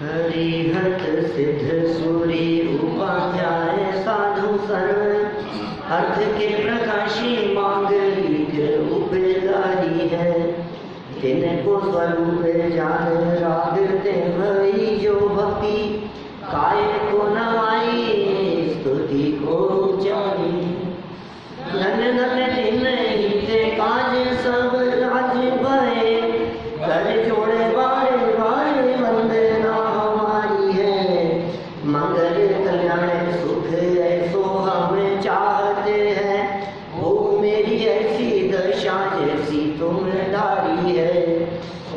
हरिहत सिद्ध सूरी उपाध्याय साधु सर्व अर्थ के प्रकाशी मांगलिक उपकारी है। तिनको स्वरूप जान राग ते भई जो भक्ति काय को नवाई स्तुति को उचारी। धन्य धन्य दिन हिते काज सब राज भय कर जोड़े बारे बारे वंदना हमारी है। मंगल कल्याण सुख ऐसो हम चाहते हैं। ओ मेरी ऐसी दशा जैसी तुम धारी है।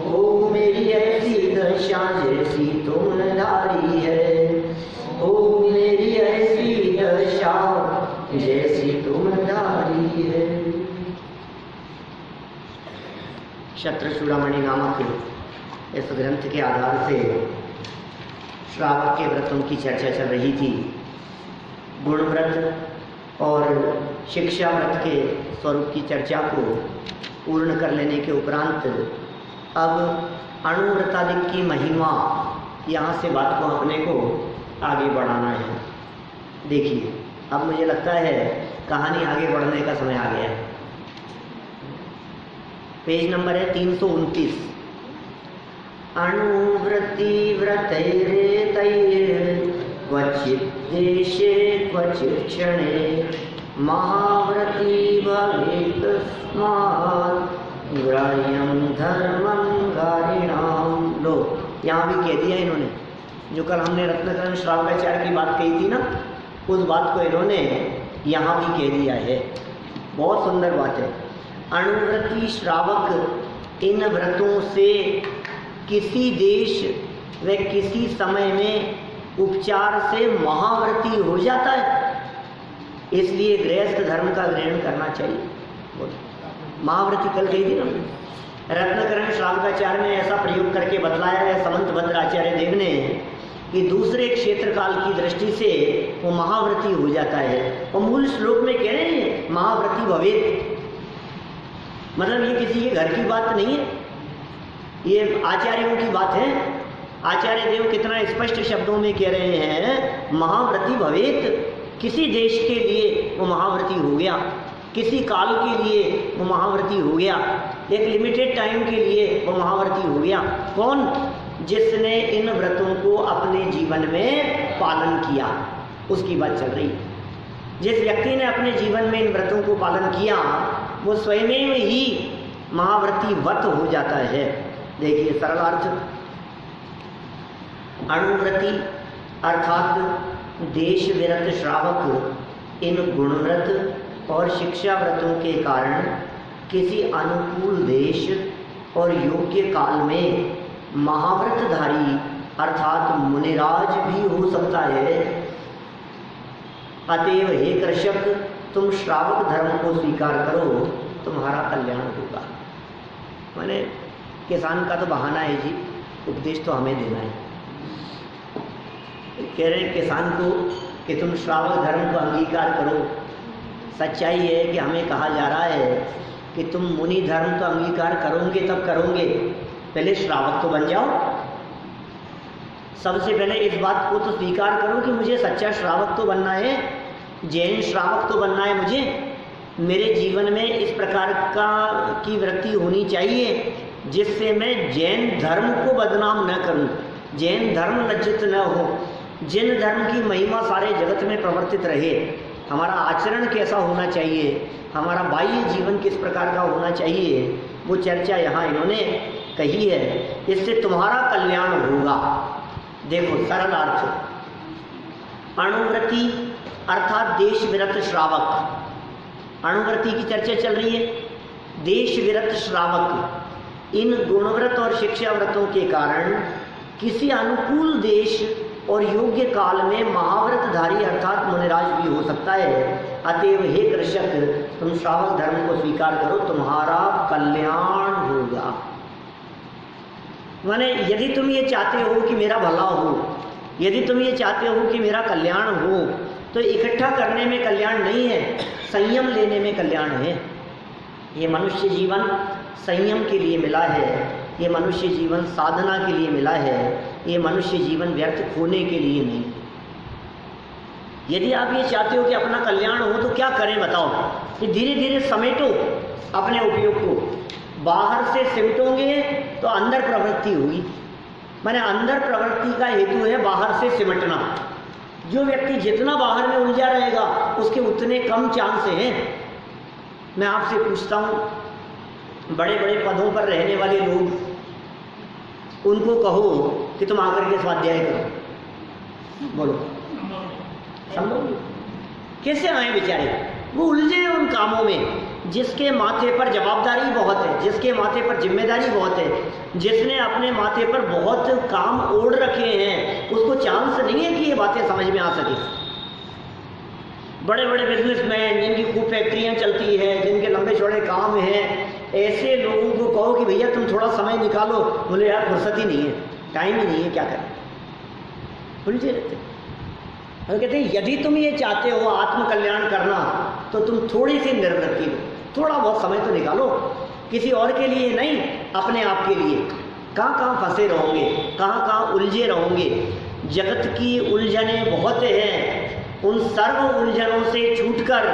ओ मेरी ऐसी दशा जैसी तुम धारी है। ओ मेरी ऐसी दशा जैसी तुम धारी है। शत्रचूड़ामणि नामक इस ग्रंथ के आधार से श्रावक के व्रतों की चर्चा चल रही थी। गुण व्रत और शिक्षा व्रत के स्वरूप की चर्चा को पूर्ण कर लेने के उपरांत अब अणुव्रतादि की महिमा, यहाँ से बात को अपने को आगे बढ़ाना है। देखिए, अब मुझे लगता है कहानी आगे बढ़ने का समय आ गया है। पेज नंबर है 329। अणुव्रति व्रतैरेतैर् क्वचित् देशे क्वचित् क्षणे महाव्रती भवेत् तस्मात् ग्राह्यं धर्मं गारिणाम। लो, यहाँ भी कह दिया इन्होंने, जो कल हमने रत्नकरण श्रावकाचार्य की बात कही थी ना, उस बात को इन्होंने यहाँ भी कह दिया है। बहुत सुंदर बात है। अणुव्रती श्रावक इन व्रतों से किसी देश व किसी समय में उपचार से महाव्रती हो जाता है। इसलिए गृहस्थ धर्म का ग्रहण करना चाहिए। महाव्रती कल कही थी ना, रत्नकरण श्रावकाचार्य ने ऐसा प्रयोग करके बतलाया है समंत भद्राचार्य देव ने कि दूसरे क्षेत्र काल की दृष्टि से वो महाव्रती हो जाता है। और मूल श्लोक में कह रहे हैं महाव्रती भवेत्, मतलब ये किसी के घर की बात नहीं है, ये आचार्यों की बात है। आचार्य देव कितना स्पष्ट शब्दों में कह रहे हैं महाव्रती भवेत्। किसी देश के लिए वो महाव्रती हो गया, किसी काल के लिए वो महाव्रती हो गया, एक लिमिटेड टाइम के लिए वो महाव्रती हो गया। कौन? जिसने इन व्रतों को अपने जीवन में पालन किया, उसकी बात चल रही है। जिस व्यक्ति ने अपने जीवन में इन व्रतों को पालन किया वो स्वयं में ही महाव्रती व्रत हो जाता है। देखिए सरल अर्थ, अणुव्रती अर्थात देश विरत श्रावक इन गुणव्रत और शिक्षा व्रतों के कारण किसी अनुकूल देश और योग्य काल में महाव्रतधारी अर्थात मुनिराज भी हो सकता है। अतएव हे कृषक, तुम श्रावक धर्म को स्वीकार करो, तुम्हारा कल्याण होगा। मैंने किसान का तो बहाना है जी, उपदेश तो हमें देना है। कह रहे हैं किसान को कि तुम श्रावक धर्म को अंगीकार करो। सच्चाई है कि हमें कहा जा रहा है कि तुम मुनि धर्म तो अंगीकार करोगे तब करोगे, पहले श्रावक तो बन जाओ। सबसे पहले इस बात को तो स्वीकार करो कि मुझे सच्चा श्रावक तो बनना है, जैन श्रावक तो बनना है मुझे। मेरे जीवन में इस प्रकार की वृत्ति होनी चाहिए जिससे मैं जैन धर्म को बदनाम न करूं, जैन धर्म लज्जित न हो, जैन धर्म की महिमा सारे जगत में प्रवर्तित रहे। हमारा आचरण कैसा होना चाहिए, हमारा बाह्य जीवन किस प्रकार का होना चाहिए, वो चर्चा यहाँ इन्होंने कही है। इससे तुम्हारा कल्याण होगा। देखो सरल अर्थ, अणुव्रती अर्थात देश विरत श्रावक, अणुव्रती की चर्चा चल रही है। देश विरत श्रावक इन गुणव्रत और शिक्षा व्रतों के कारण किसी अनुकूल देश और योग्य काल में महाव्रतधारी अर्थात मुनिराज भी हो सकता है। अतएव हे कृषक, तुम श्रावक धर्म को स्वीकार करो, तुम्हारा कल्याण होगा। माने यदि तुम ये चाहते हो कि मेरा भला हो, यदि तुम ये चाहते हो कि मेरा कल्याण हो, तो इकट्ठा करने में कल्याण नहीं है, संयम लेने में कल्याण है। ये मनुष्य जीवन संयम के लिए मिला है, ये मनुष्य जीवन साधना के लिए मिला है। ये मनुष्य जीवन व्यर्थ खोने के लिए नहीं। यदि आप ये चाहते हो कि अपना कल्याण हो तो क्या करें बताओ? कि धीरे धीरे समेटो अपने उपयोग को। बाहर से सिमटोगे तो अंदर प्रवृत्ति होगी, माने अंदर प्रवृत्ति का हेतु है बाहर से सिमटना। जो व्यक्ति जितना बाहर में उलझा रहेगा उसके उतने कम चांस हैं। मैं आपसे पूछता हूँ, बड़े बड़े पदों पर रहने वाले लोग, उनको कहो कि तुम आकर के स्वाध्याय करो, बोलो संभव? कैसे आए बेचारे? वो उलझे उन कामों में जिसके माथे पर जवाबदारी बहुत है, जिसके माथे पर जिम्मेदारी बहुत है, जिसने अपने माथे पर बहुत काम ओढ़ रखे हैं, उसको चांस नहीं है कि ये बातें समझ में आ सके। बड़े बड़े बिजनेसमैन जिनकी खूब फैक्ट्रियाँ चलती है, जिनके लंबे चौड़े काम हैं, ऐसे लोगों को कहो कि भैया तुम थोड़ा समय निकालो, बोले यार फुर्सत ही नहीं है, टाइम ही नहीं है, क्या करें? उलझे रहते। और कहते हैं यदि तुम ये चाहते हो आत्म कल्याण करना तो तुम थोड़ी सी निर्वृत्ति लो, थोड़ा बहुत समय तो निकालो, किसी और के लिए नहीं, अपने आप के लिए। कहाँ कहाँ फंसे रहोगे, कहाँ कहाँ उलझे रहोगे? जगत की उलझनें बहुत हैं, उन सर्व उलझनों से छूटकर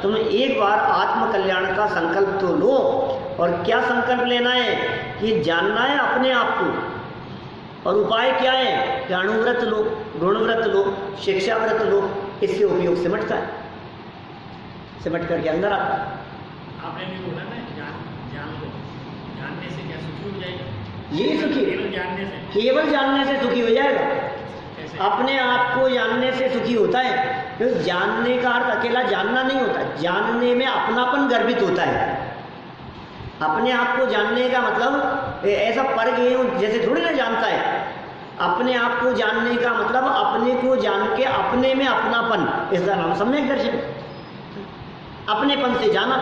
तुम एक बार आत्म कल्याण का संकल्प तो लो। और क्या संकल्प लेना है? कि जानना है अपने आप को। और उपाय क्या है? कि अणुव्रत लो, गुणव्रत लो, शिक्षाव्रत लो, इससे उपयोग सिमटता है, सिमट करके अंदर आता है। आपने भी बोला ना, जान लो, जानने से क्या सुखी हो जाएगा? यही सुखी, केवल जानने से सुखी हो जाएगा। अपने आप को जानने से सुखी होता है, क्योंकि जानने का अर्थ अकेला जानना नहीं होता, जानने में अपनापन गर्भित होता है। अपने आप को जानने का मतलब ऐसा पर गए जैसे थोड़ी ना जानता है। अपने आप को जानने का मतलब अपने को जान के अपने में अपनापन, इसका नाम सम्यक दर्शन। अपनेपन से जाना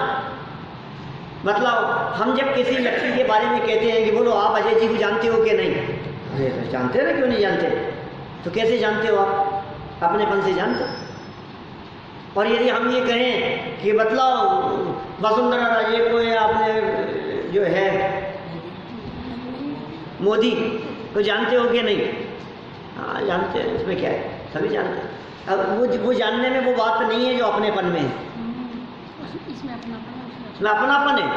मतलब हम जब किसी व्यक्ति के बारे में कहते हैं कि बोलो आप अजय जी को जानते हो कि नहीं, अरे तो जानते हो ना, क्यों नहीं जानते? तो कैसे जानते हो आप? अपनेपन से जानते हो। और यदि हम ये कहें कि मतलब वसुंधरा राजे को या आपने जो है मोदी को जानते हो कि नहीं? हाँ जानते हैं, इसमें क्या है, सभी जानते हैं। अब वो जानने में वो बात नहीं है जो अपनेपन में है, इसमें अपनापन है।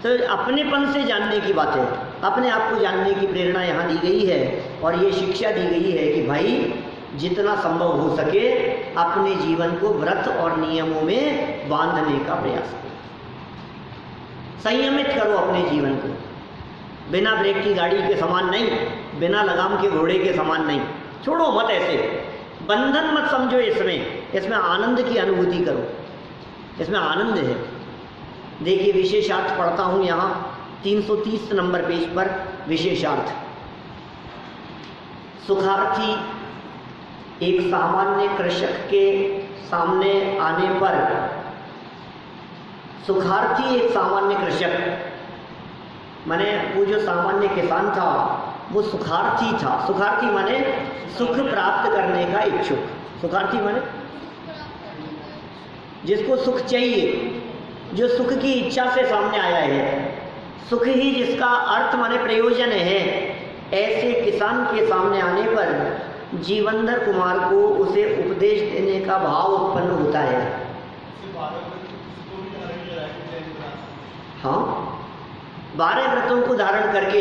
तो अपनेपन से जानने की बात है, अपने आप को जानने की प्रेरणा यहाँ दी गई है। और ये शिक्षा दी गई है कि भाई जितना संभव हो सके अपने जीवन को व्रत और नियमों में बांधने का प्रयास करो, संयमित करो अपने जीवन को। बिना ब्रेक की गाड़ी के समान नहीं, बिना लगाम के घोड़े के समान नहीं। छोड़ो मत, ऐसे बंधन मत समझो इसमें आनंद की अनुभूति करो, इसमें आनंद है। देखिए विशेषार्थ पढ़ता हूँ यहाँ 330 नंबर पेज पर। विशेषार्थ, सुखार्थी एक सामान्य कृषक के सामने आने पर, सुखार्थी एक सामान्य कृषक माने वो जो सामान्य किसान था वो सुखार्थी था। सुखार्थी माने सुख प्राप्त करने का इच्छुक। सुखार्थी माने जिसको सुख चाहिए, जो सुख की इच्छा से सामने आया है, सुख ही जिसका अर्थ माने प्रयोजन है। ऐसे किसान के सामने आने पर जीवंधर कुमार को उसे उपदेश देने का भाव उत्पन्न होता है। हाँ, 12 व्रतों को धारण करके,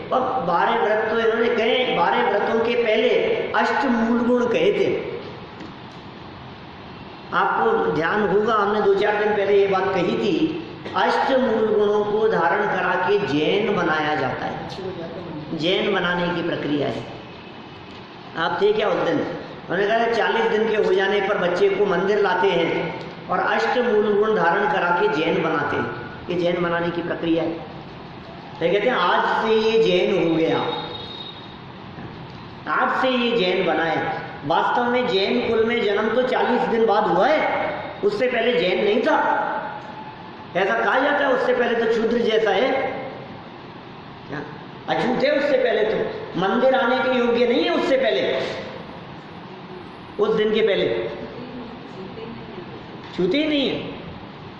और 12 व्रत तो इन्होंने कहे, 12 व्रतों के पहले अष्ट मूल गुण कहे थे। आपको ध्यान होगा हमने 2-4 दिन पहले ये बात कही थी, अष्ट मूल गुणों को धारण करा के जैन बनाया जाता है। जैन बनाने की प्रक्रिया है। आप थे क्या उस दिन? उन्होंने कहा 40 दिन के हो जाने पर बच्चे को मंदिर लाते हैं और अष्ट मूल गुण धारण करा के जैन बनाते हैं। ये जैन बनाने की प्रक्रिया है। तो कहते हैं आज से ये जैन हो गया, आज से ये जैन बना है। वास्तव में जैन कुल में जन्म तो 40 दिन बाद हुआ है, उससे पहले जैन नहीं था। ऐसा कहा जाता है, उससे पहले तो शूद्र जैसा है, क्या अछूत है। उससे पहले तो मंदिर आने के योग्य नहीं है, उससे पहले, उस दिन के पहले छूते ही नहीं है।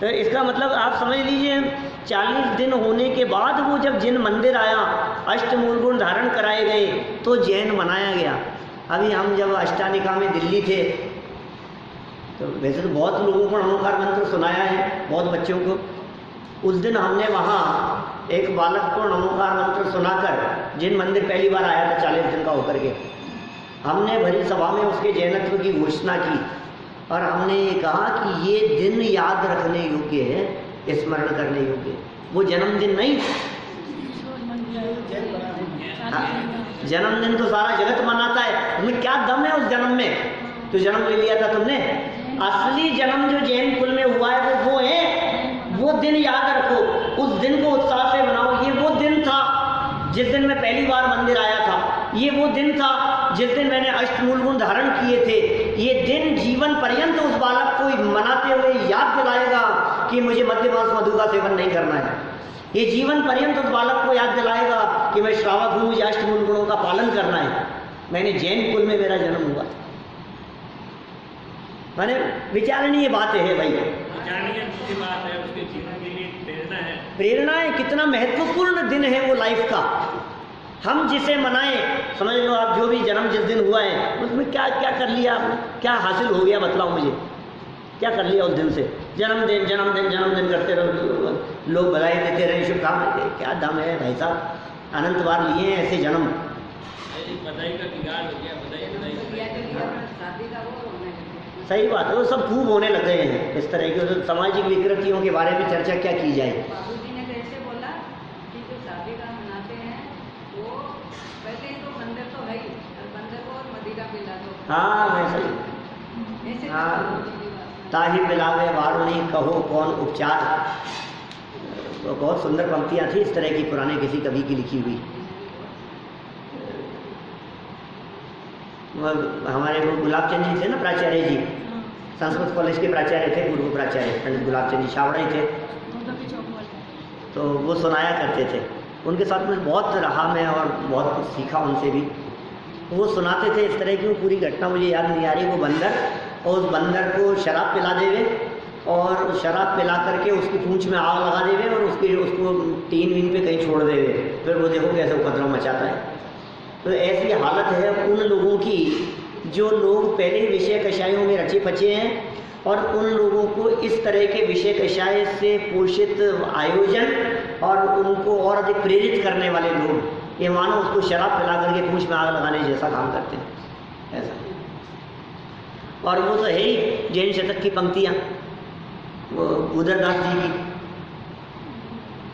तो इसका मतलब आप समझ लीजिए 40 दिन होने के बाद वो जब जिन मंदिर आया, अष्टमूल गुण धारण कराए गए, तो जैन बनाया गया। अभी हम जब अष्टानिका में दिल्ली थे, तो वैसे तो बहुत लोगों को नमोकार मंत्र सुनाया है, बहुत बच्चों को। उस दिन हमने वहाँ एक बालक को नमोकार मंत्र सुनाकर, जिन मंदिर पहली बार आया था 40 दिन का होकर के, हमने भरी सभा में उसके जैनत्व की घोषणा की और हमने ये कहा कि ये दिन याद रखने योग्य है, स्मरण करने योग्य है। वो जन्मदिन नहीं, जन्मदिन तो सारा जगत मनाता है, तुम्हें क्या दम है उस जन्म में, तो जन्म ले लिया था तुमने। असली जन्म जो जैन कुल में हुआ है वो है, वो दिन याद रखो, उस दिन को उत्साह से मनाओ। ये वो दिन था जिस दिन मैं पहली बार मंदिर आया था, ये वो दिन था जिस दिन मैंने अष्टमूल गुण धारण किए थे। ये दिन जीवन पर्यंत उस बालक को मनाते हुए याद दिलाएगा कि मुझे मद्य मांस मधु का सेवन नहीं करना है। ये जीवन पर्यंत उस बालक को याद दिलाएगा कि मैं श्रावक हूँ, मुझे अष्टमूल गुणों का पालन करना है। मैंने जैन कुल में मेरा जन्म हुआ। मैंने विचारणीय बात है भाई, विचारणीय बात है, उसके जीवन के लिए प्रेरणा है। प्रेरणा है, कितना महत्वपूर्ण दिन है वो लाइफ का। हम जिसे मनाएं, समझ लो आप जो भी जन्म जिस दिन हुआ है उसमें क्या क्या कर लिया आपने, क्या हासिल हो गया, बताओ मुझे क्या कर लिया उस दिन से। जन्मदिन जन्मदिन जन्मदिन करते रहो, लोग बधाई देते रहे, शुभकामनाएं, क्या दम है भाई साहब, अनंत बार लिए हैं ऐसे जन्म। बधाई का बिगाड़ हो गया, बधाई सही बात है, वो सब खूब होने लग गए हैं इस तरह की। तो सामाजिक विकृतियों के बारे में चर्चा क्या की जाए। बाबूजी ने कैसे बोला कि जो शादी का मनाते हैं वो पहले ही तो मंदिर तो है ही, और मंदिर को मदिरा पिला दो। हाँ वैसे ही, हाँ ताही पिलावे वारुणी कहो कौन उपचार, तो बहुत सुंदर पंक्तियाँ थी इस तरह की, पुराने किसी कवि की लिखी हुई। हमारे वो गुलाबचंद जी थे ना प्राचार्य जी, संस्कृत कॉलेज के प्राचार्य थे, पूर्व प्राचार्य पंडित गुलाबचंद जी छावड़ा ही थे, तो वो सुनाया करते थे। उनके साथ में बहुत रहा मैं और बहुत कुछ सीखा उनसे भी। वो सुनाते थे इस तरह की, वो पूरी घटना मुझे याद नहीं आ रही। वो बंदर, और उस बंदर को शराब पिला देवे और शराब पिला करके उसकी पूंछ में आग लगा देवे और उसको टीन वीन पे कहीं छोड़ देवे, फिर वो देखो कैसे उपद्रव मचाता है। तो ऐसी हालत है उन लोगों की जो लोग पहले ही विषय कषायों में रचे पचे हैं, और उन लोगों को इस तरह के विषय कषाय से पोषित आयोजन और उनको और अधिक प्रेरित करने वाले लोग, ये मानो उसको शराब पिला करके पूंछ में आग लगाने जैसा काम करते हैं ऐसा। और वो तो है ही जैन शतक की पंक्तियाँ, वो भूधरदास जी की,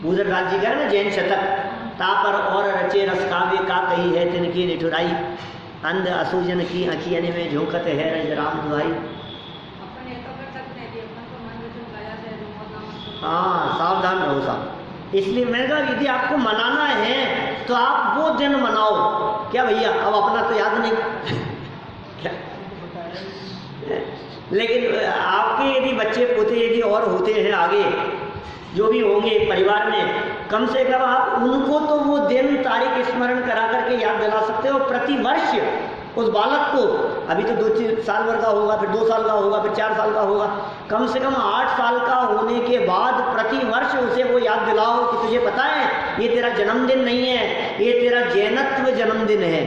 भूधरदास जी का है ना जैन शतक, तापर और रचे रस काव्य का कही है तिनकी निठुराई, अंध असुजन की अखियन में झोंकत है रज राम दुहाई। हाँ सावधान रहो साहब। इसलिए मैंने कहा यदि आपको मनाना है तो आप वो दिन मनाओ। क्या भैया अब अपना तो याद नहीं क्या? लेकिन आपके यदि बच्चे पोते यदि और होते हैं आगे जो भी होंगे परिवार में, कम से कम आप उनको तो वो दिन तारीख स्मरण करा करके याद दिला सकते हो। प्रति वर्ष उस बालक को, अभी तो 2-3 साल भर का होगा, फिर 2 साल का होगा, फिर 4 साल का होगा, कम से कम 8 साल का होने के बाद प्रति वर्ष उसे वो याद दिलाओ कि तुझे पता है ये तेरा जन्मदिन नहीं है, ये तेरा जैनत्व जन्मदिन है,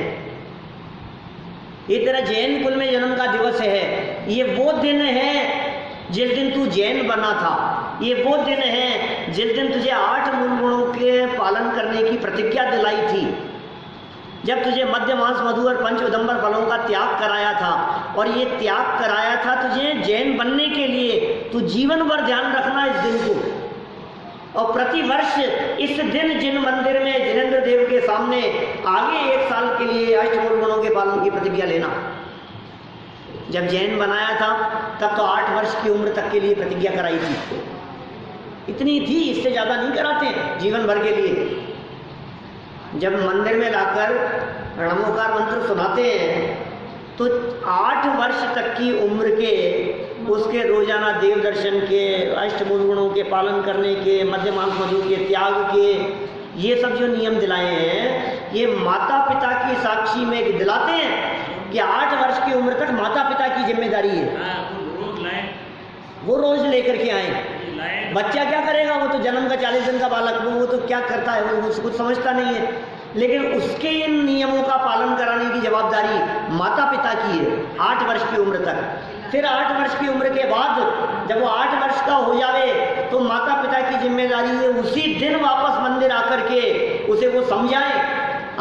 ये तेरा जैन कुल में जन्म का दिवस है, ये वो दिन है जिस दिन तू जैन बना था, ये वो दिन है जिस दिन तुझे 8 मूल गुणों के पालन करने की प्रतिज्ञा दिलाई थी, जब तुझे मद्य मांस मधु और पंच उदंबर फलों का त्याग कराया था। और ये त्याग कराया था तुझे जैन बनने के लिए। तू जीवन भर ध्यान रखना इस दिन को, और प्रति वर्ष इस दिन जिन मंदिर में जिनेंद्र देव के सामने आगे 1 साल के लिए अष्टमूल गुणों के पालन की प्रतिज्ञा लेना। जब जैन बनाया था तब तो 8 वर्ष की उम्र तक के लिए प्रतिज्ञा कराई थी, इतनी थी, इससे ज़्यादा नहीं कराते जीवन भर के लिए। जब मंदिर में लाकर नमोकार मंत्र सुनाते हैं तो 8 वर्ष तक की उम्र के उसके रोजाना देव दर्शन के, अष्टमूल गुणों के पालन करने के, मद्य मांस मधु के त्याग के, ये सब जो नियम दिलाए हैं ये माता पिता की साक्षी में दिलाते हैं कि 8 वर्ष की उम्र तक माता पिता की जिम्मेदारी है, वो रोज लेकर के आए। खिलाएं। बच्चा क्या करेगा? वो तो जन्म का 40 दिन का बालक, वो तो क्या करता है, वो कुछ समझता नहीं है। लेकिन उसके इन नियमों का पालन कराने की जवाबदारी माता पिता की है 8 वर्ष की उम्र तक। फिर 8 वर्ष की उम्र के बाद जब वो 8 वर्ष का हो जावे तो माता पिता की जिम्मेदारी है उसी दिन वापस मंदिर आकर के उसे वो समझाएं,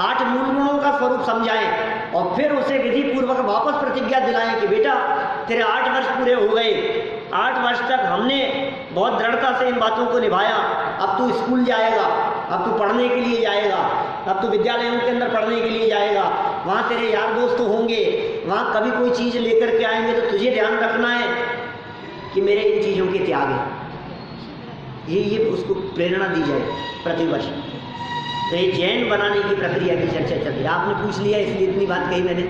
8 मूल गुणों का स्वरूप समझाएं और फिर उसे विधि पूर्वक वापस प्रतिज्ञा दिलाएं कि बेटा तेरे 8 वर्ष पूरे हो गए, 8 वर्ष तक हमने बहुत दृढ़ता से इन बातों को निभाया, अब तू स्कूल जाएगा, अब तू पढ़ने के लिए जाएगा, अब तू विद्यालयों के अंदर पढ़ने के लिए जाएगा, वहाँ तेरे यार दोस्त होंगे, वहाँ कभी कोई चीज़ लेकर के आएंगे तो तुझे ध्यान रखना है कि मेरे इन चीज़ों के त्याग है। ये उसको प्रेरणा दी जाए प्रतिवर्ष। तो ये जैन बनाने की प्रक्रिया की चर्चा चल रही है। आपने पूछ लिया इसलिए इतनी बात कही मैंने।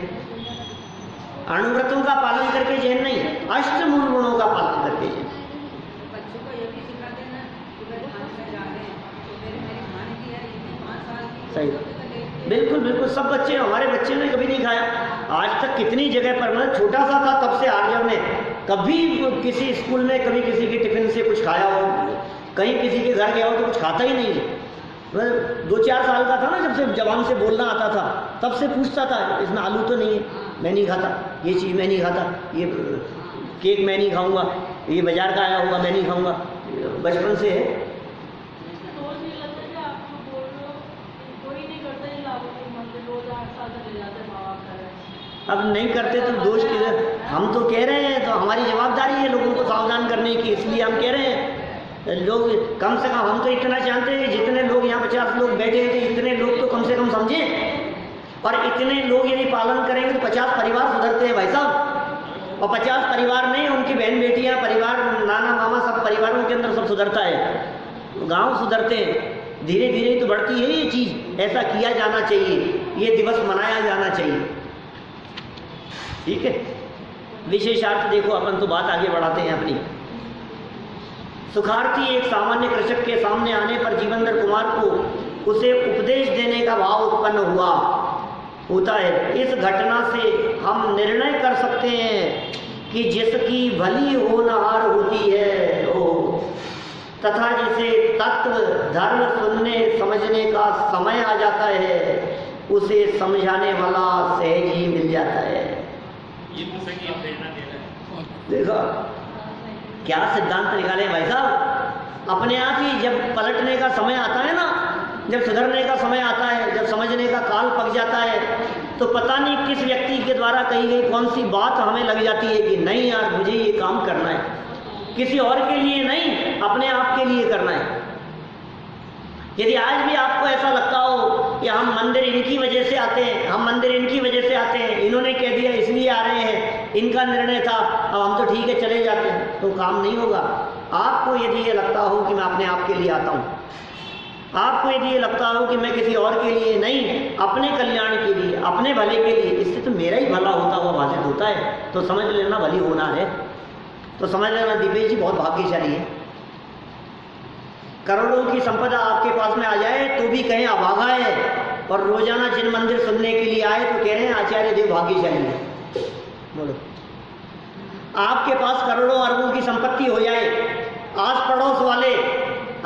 अणुव्रतों का पालन करके जैन नहीं, अष्ट मूल गुणों का पालन करके जैन। बच्चों को ये भी सिखा देना कि भाई धाम में जा रहे हैं तो मेरी भांजी है, इतनी 5 साल की, सही, बिल्कुल बिल्कुल। सब बच्चे, हमारे बच्चे ने कभी नहीं खाया आज तक। कितनी जगह पर, मैं छोटा सा था तब से आर्यव ने कभी किसी स्कूल में कभी किसी के टिफिन से कुछ खाया हो, कहीं किसी के घर गया हो तो कुछ खाता ही नहीं है। मैं 2-4 साल का था ना, जब से जबान से बोलना आता था तब से पूछता था इसमें आलू तो नहीं है, मैं नहीं खाता, ये चीज़ मैं नहीं खाता, ये केक मैं नहीं खाऊंगा, ये बाजार का आया होगा मैं नहीं खाऊंगा, बचपन से है। अब नहीं करते तो दोष किधर? हम तो कह रहे हैं, तो हमारी जवाबदारी है लोगों को सावधान करने की, इसलिए हम कह रहे हैं। लोग कम से कम, हम तो इतना जानते हैं जितने लोग यहाँ 50 लोग बैठे थे, इतने लोग तो कम से कम समझें। और इतने लोग यदि पालन करेंगे तो 50 परिवार सुधरते हैं भाई साहब। और 50 परिवार नहीं, उनकी बहन बेटियाँ, परिवार, नाना मामा, सब परिवारों के अंदर सब सुधरता है, गाँव सुधरते हैं। धीरे धीरे तो बढ़ती है ये चीज़। ऐसा किया जाना चाहिए, ये दिवस मनाया जाना चाहिए, ठीक है। विशेषार्थ देखो, अपन तो बात आगे बढ़ाते हैं अपनी। सुखार्थी एक सामान्य कृषक के सामने आने पर जीवनधर कुमार को उसे उपदेश देने का भाव उत्पन्न होता है। इस घटना से हम निर्णय कर सकते हैं कि जिसकी भली होनहार होती है तथा जिसे तत्व धर्म सुनने समझने का समय आ जाता है उसे समझाने वाला सहज ही मिल जाता है। देखो क्या सिद्धांत निकाले भाई साहब। अपने आप ही जब पलटने का समय आता है ना, जब सुधरने का समय आता है, जब समझने का काल पक जाता है, तो पता नहीं किस व्यक्ति के द्वारा कही गई कौन सी बात हमें लग जाती है कि नहीं यार मुझे ये काम करना है, किसी और के लिए नहीं, अपने आप के लिए करना है। यदि आज भी आपको ऐसा लगता हो कि हम मंदिर इनकी वजह से आते हैं, हम मंदिर इनकी वजह से आते हैं, इन्होंने कह दिया इसलिए आ रहे हैं, इनका निर्णय था, अब हम तो ठीक है चले जाते हैं, तो काम नहीं होगा। आपको यदि ये लगता हो कि मैं अपने आप के लिए आता हूँ, आपको यदि ये लगता हो कि मैं किसी और के लिए नहीं, अपने कल्याण के लिए, अपने भले के लिए, इससे तो मेरा ही भला होता हुआ बाधित होता है, तो समझ लेना भली होना है। तो समझ लेना दिव्य जी बहुत भाग्यशाली है। करोड़ों की संपदा आपके पास में आ जाए तो भी कहें अभागा है, और रोजाना जिन मंदिर सुनने के लिए आए तो कह रहे हैं आचार्य देव भाग्यशाली है। बोलो, आपके पास करोड़ों अरबों की संपत्ति हो जाए, आस पड़ोस वाले,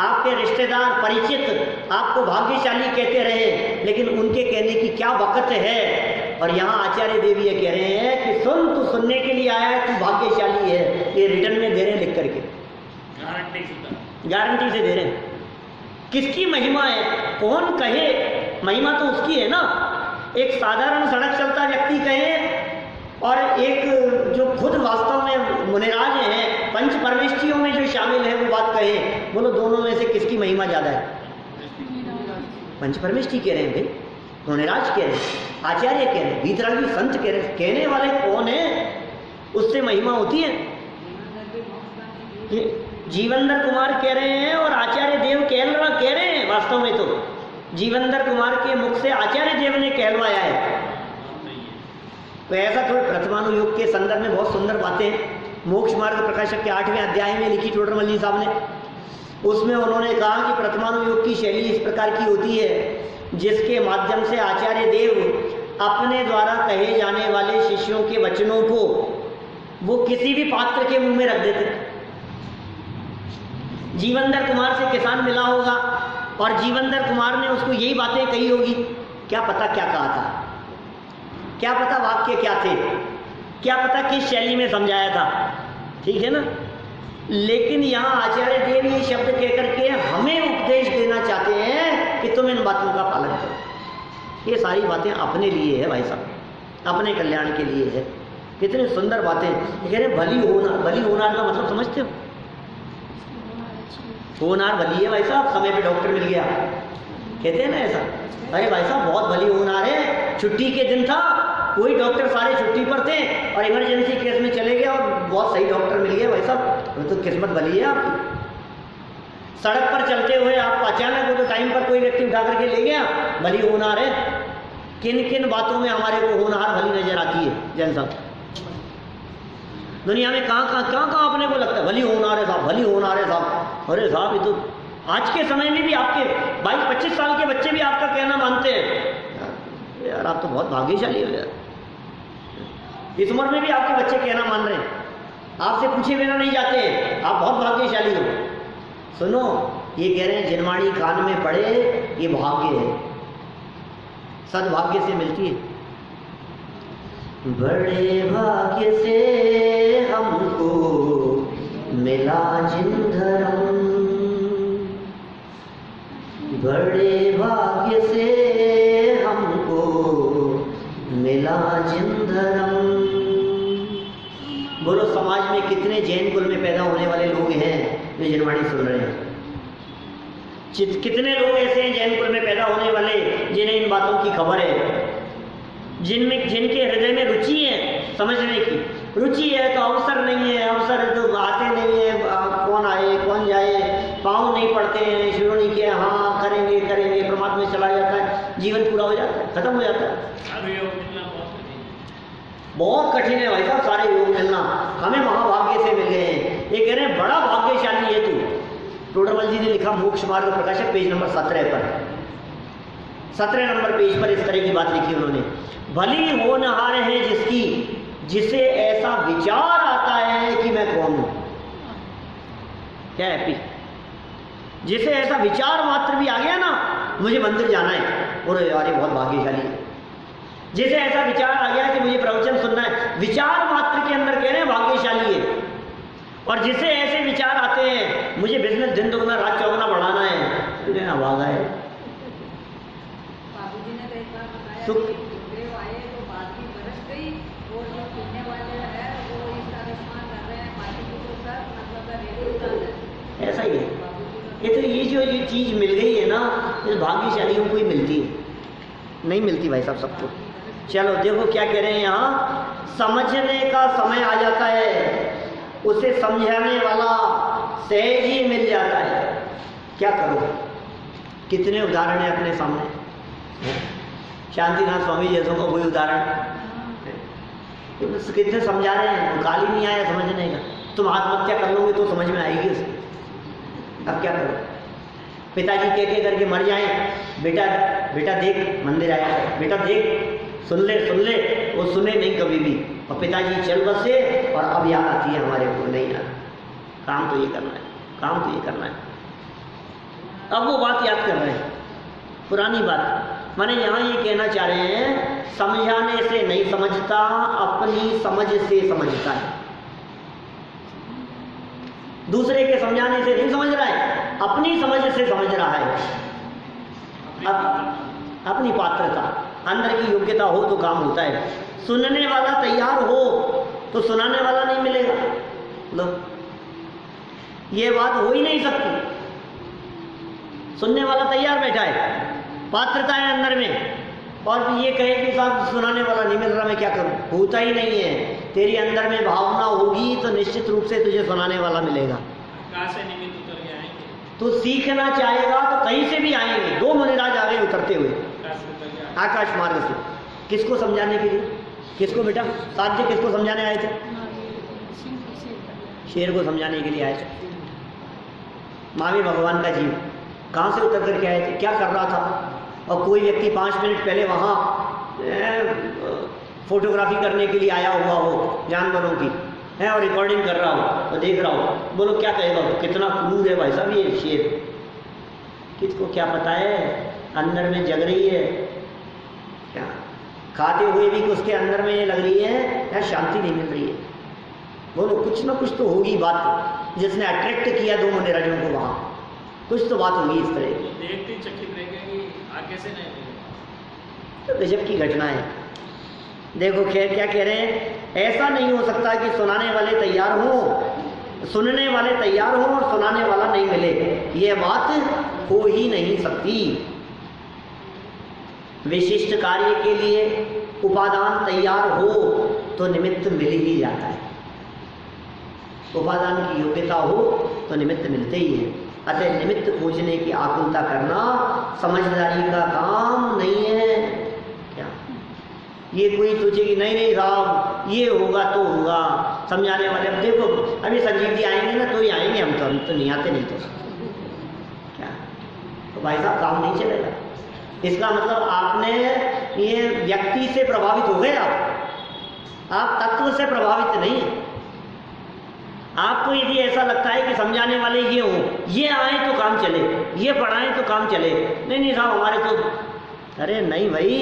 आपके रिश्तेदार, परिचित आपको भाग्यशाली कहते रहे, लेकिन उनके कहने की क्या वक़्त है। और यहाँ आचार्य देव ये कह रहे हैं कि सुन, तू सुनने के लिए आया है, तू भाग्यशाली है। ये रिटर्न में दे रहे हैं लिख करके, गारंटी से दे रहे हैं। किसकी महिमा है, कौन कहे, महिमा तो उसकी है ना। एक साधारण सड़क चलता व्यक्ति कहे और एक जो खुद वास्तव में मुनिराज हैं, पंच परमेष्ठियों में जो शामिल है, वो बात कहे। बोलो दोनों में से किसकी महिमा ज़्यादा है? पंच परमेष्ठी कह रहे हैं भाई, मुनिराज कह रहे हैं, आचार्य कह रहे हैं, वीतरागी संत कह रहे हैं। कहने वाले कौन है, उससे महिमा होती है। जीवनधर कुमार कह रहे हैं और आचार्य देव कह रहे हैं। वास्तव में तो जीवनधर कुमार के मुख से आचार्य देव ने कहलवाया है। तो ऐसा थोड़ा प्रथमानुयोग के संदर्भ में बहुत सुंदर बातें मोक्ष मार्ग प्रकाशक के 8वें अध्याय में लिखी टोडरमल साहब ने। उसमें उन्होंने कहा कि प्रथमानुयोग की शैली इस प्रकार की होती है जिसके माध्यम से आचार्य देव अपने द्वारा कहे जाने वाले शिष्यों के वचनों को वो किसी भी पात्र के मुंह में रख देते। जीवनधर कुमार से किसान मिला होगा और जीवनधर कुमार ने उसको यही बातें कही होगी, क्या पता क्या कहा था, क्या पता वाक्य क्या थे, क्या पता किस शैली में समझाया था, ठीक है ना। लेकिन यहाँ आचार्य देव ये शब्द कहकर के हमें उपदेश देना चाहते हैं कि तुम इन बातों का पालन करो। ये सारी बातें अपने लिए है भाई साहब, अपने कल्याण के लिए है। कितनी सुंदर बातें कह रहे, भली होनार का मतलब समझते हो? होनार भली है भाई साहब, समय पे डॉक्टर मिल गया, कहते हैं ना ऐसा। अरे भाई साहब बहुत भली होनार है, छुट्टी के दिन था, कोई डॉक्टर सारे छुट्टी पर थे और इमरजेंसी केस में चले गए और बहुत सही डॉक्टर मिल गया भाई साहब, वो तो किस्मत भली है आपकी। सड़क पर चलते हुए आपको अचानक वो तो टाइम पर कोई व्यक्ति उठा करके ले गया, भली होनार है। किन किन बातों में हमारे को होनहार भली नजर आती है जैन साहब? दुनिया में कहाँ अपने को लगता है भली होनहार है साहब, भली होनहार है साहब। अरे साहब ये तो आज के समय में भी आपके 22-25 साल के बच्चे भी आपका कहना मानते हैं। यार आप तो बहुत भाग्यशाली हो यार, इस उम्र में भी आपके बच्चे कहना मान रहे हैं, आपसे पूछे बिना नहीं जाते हैं, आप बहुत भाग्यशाली हो। सुनो ये कह रहे हैं जिनवाणी कान में पड़े, ये भाग्य है, सद्भाग्य से मिलती है। बड़े भाग्य से हमको मिला जिंधरम, बड़े भाग्य से हमको मिला जिंधरम। बोलो समाज में कितने जैन कुल में पैदा होने वाले लोग हैं जो जिनवाणी सुन रहे हैं? कितने लोग ऐसे हैं जैन कुल में पैदा होने वाले जिन्हें इन बातों की खबर है, जिनके हृदय में रुचि है, समझने की रुचि है, तो अवसर नहीं है, अवसर तो आते नहीं है, कौन आए कौन जाए, पाँव नहीं पड़ते हैं, शुरू नहीं किया, हाँ करेंगे परमात्मा चला जाता है, जीवन पूरा हो जाता है, खत्म हो जाता है। बहुत कठिन है भाई साहब सारे योग मिलना, हमें महाभाग्य से मिल गए हैं। ये कह रहे हैं बड़ा भाग्यशाली है तू। टोडरमल जी ने लिखा मोक्ष मार्ग प्रकाशक पेज नंबर 17 पर, 17 नंबर पेज पर इस तरह की बात लिखी उन्होंने। भली होनहार है जिसकी, जिसे ऐसा विचार आता है कि मैं कौन हूं। क्या है? जिसे ऐसा विचार मात्र भी आ गया ना मुझे मंदिर जाना है, और यार बहुत भाग्यशाली है। जिसे ऐसा विचार आ गया कि मुझे प्रवचन सुनना है, विचार मात्र के अंदर कह रहे हैं भाग्यशाली है। और जिसे ऐसे विचार आते हैं मुझे बिजनेस दिन दुगना रात चौगुना बढ़ाना है, तो भागा है। बाबूजी ने तो एक बार बताया सुख कि देव आए तो बात की बरस गई, और जो सुनने वाले हैं वो इस तरह कर रहे हैं, पार्टी को तो सर मतलब रेडियो ऐसा ही है। ये तो ये जो चीज़ मिल गई है ना, इस भाग्यशालियों को ही मिलती है, नहीं मिलती भाई साहब सबको। चलो देखो क्या कह रहे हैं यहाँ, समझने का समय आ जाता है, उसे समझाने वाला सहज ही मिल जाता है। क्या करो, कितने उदाहरण है अपने सामने। शांतिनाथ स्वामी जैसों का कोई उदाहरण, कितने समझा रहे हैं, गाली नहीं आया समझने का। तुम आत्महत्या कर लोगे तो समझ में आएगी उसे। अब क्या करो, पिताजी कह करके मर जाएं, बेटा देख मंदिर आया, बेटा देख सुन ले, वो सुने नहीं कभी भी, और पिताजी चल बसे और अब याद आती है हमारे को, नहीं यार काम तो ये करना है, काम तो ये करना है। अब वो बात याद कर रहे हैं, पुरानी बात। माने यहाँ ये कहना चाह रहे हैं समझाने से नहीं समझता, अपनी समझ से समझता है। दूसरे के समझाने से नहीं समझ रहा है, अपनी समझ से समझ रहा है। अपनी पात्रता, अंदर की योग्यता हो तो काम होता है। सुनने वाला तैयार हो तो सुनाने वाला नहीं मिलेगा। लो ये बात हो ही नहीं सकती। सुनने वाला तैयार बैठा है, पात्रता है अंदर में, और ये कहे कि साहब सुनाने वाला नहीं मिल रहा, मैं क्या करूं, होता ही नहीं है। तेरी अंदर में भावना होगी तो निश्चित रूप से तुझे सुनाने वाला मिलेगा। कहाँ से निमित्त उतर के आएंगे? तू सीखना चाहेगा तो कहीं से भी आएंगे। 2 मुनिराज आ गए उतरते हुए आकाश मार्ग से, किसको समझाने के लिए? किसको बेटा? साध्य किसको समझाने आए थे? शेर को समझाने के लिए आए थे। महावीर भगवान का जीव कहाँ से उतर करके आए थे, क्या कर रहा था? और कोई व्यक्ति 5 मिनट पहले वहाँ फोटोग्राफी करने के लिए आया हुआ हो जानवरों की, है और रिकॉर्डिंग कर रहा हूँ और देख रहा हूँ, बोलो क्या कहेगा? तो कितना क्रूर है भाई साहब ये शेर, किसको क्या पता है अंदर में जग रही है क्या, खाते हुए भी उसके अंदर में ये लग रही है या शांति नहीं मिल रही है। बोलो कुछ ना कुछ तो होगी बात जिसने अट्रैक्ट किया दो मुनिराजों को वहाँ, कुछ तो बात होगी इस तरह की। देखते चकित रह गए कि आगे से नहीं। तो गजब की घटना है। देखो खैर क्या कह रहे हैं, ऐसा नहीं हो सकता कि सुनाने वाले तैयार हो, सुनने वाले तैयार हो और सुनाने वाला नहीं मिले, यह बात हो ही नहीं सकती। विशिष्ट कार्य के लिए उपादान तैयार हो तो निमित्त मिल ही जाता है, उपादान की योग्यता हो तो निमित्त मिलते ही है। अतः निमित्त खोजने की आकुलता करना समझदारी का काम नहीं है। क्या ये कोई सोचे कि नहीं नहीं साहब ये होगा तो होगा, समझाने वाले अब देखो अभी संजीव जी आएंगे ना तो ही आएंगे, हम तो नहीं आते नहीं तो क्या, तो भाई साहब काम नहीं चलेगा। इसका मतलब आपने ये व्यक्ति से प्रभावित हो गए, आप तत्व से प्रभावित नहीं है। आपको यदि ऐसा लगता है कि समझाने वाले ये हो, ये आए तो काम चले, ये पढ़ाएं तो काम चले, नहीं नहीं साहब हमारे तो, अरे नहीं भाई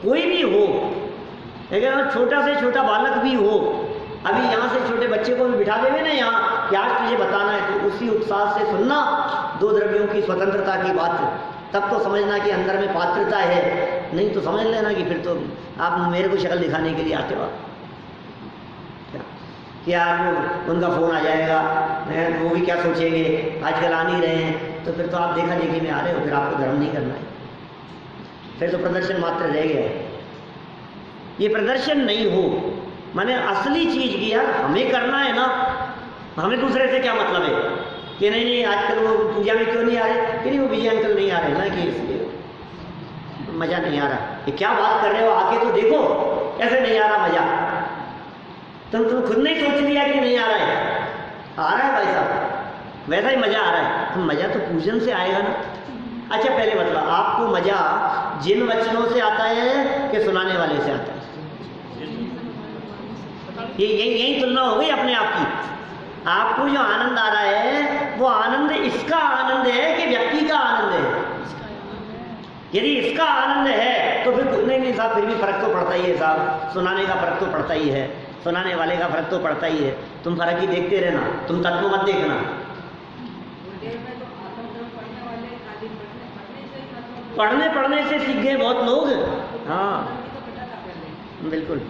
कोई भी हो, लेकिन छोटा से छोटा बालक भी हो, अभी यहाँ से छोटे बच्चे को भी बिठा देवे ना यहाँ कि आज तुझे बताना है, तो उसी उत्साह से सुनना दो द्रव्यों की स्वतंत्रता की बात, तब तो समझना कि अंदर में पात्रता है, नहीं तो समझ लेना कि फिर तो आप मेरे को शक्ल दिखाने के लिए आते हो। क्या उनका फ़ोन आ जाएगा, वो भी क्या सोचेंगे, आजकल आ नहीं रहे हैं, तो फिर तो आप देखा देखी में आ रहे हो, फिर आपको धर्म नहीं करना है, फिर तो प्रदर्शन मात्र रह गया है। ये प्रदर्शन नहीं हो, माने असली चीज़ की यार हमें करना है ना, हमें दूसरे से क्या मतलब है कि नहीं नहीं आजकल वो पूजा में क्यों नहीं आ रहे, कि नहीं वो विजय अंकल नहीं आ रहे ना, कि इसलिए मज़ा नहीं आ रहा। ये क्या बात कर रहे हो, आके तो देखो कैसे नहीं आ रहा मज़ा, तुम खुद नहीं सोच लिया कि नहीं आ रहा है, आ रहा है भाई साहब, वैसा ही मज़ा आ रहा है। तो मज़ा तो पूजन से आएगा ना। अच्छा पहले मतलब आपको मज़ा जिन वचनों से आता है कि सुनाने वाले से आता है, ये यही तुलना हो गई अपने आप की। आपको जो आनंद आ रहा है वो आनंद इसका आनंद है कि व्यक्ति का आनंद है। यदि इसका आनंद है तो फिर नहीं साहब फिर भी फर्क तो पड़ता ही है साहब, सुनाने का फर्क तो पड़ता ही है, सुनाने वाले का फर्क तो पड़ता ही है। तुम फर्क ही देखते रहना, तुम तत्व मत देखना। पढ़ने से सीख गए बहुत लोग। हाँ बिल्कुल।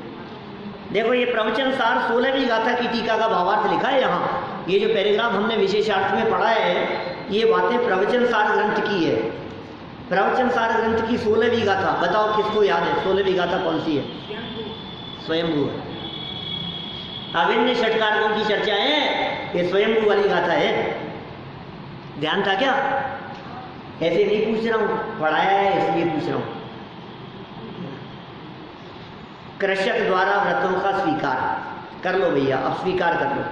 देखो ये प्रवचन सार 16वीं गाथा की टीका का भावार्थ लिखा है यहाँ। ये जो पैराग्राफ हमने विशेषार्थ में पढ़ा है ये बातें प्रवचन सार ग्रंथ की है। प्रवचन सार ग्रंथ की 16वीं गाथा बताओ किसको याद है? 16वीं गाथा कौन सी है? स्वयंभू। अभिन्न षटकारकों की चर्चा है, ये स्वयंभू वाली गाथा है। ध्यान था क्या? ऐसे नहीं पूछ रहा हूँ, पढ़ाया है इसलिए पूछ रहा हूँ। कृषक द्वारा व्रतों का स्वीकार कर लो भैया, अब स्वीकार कर लो।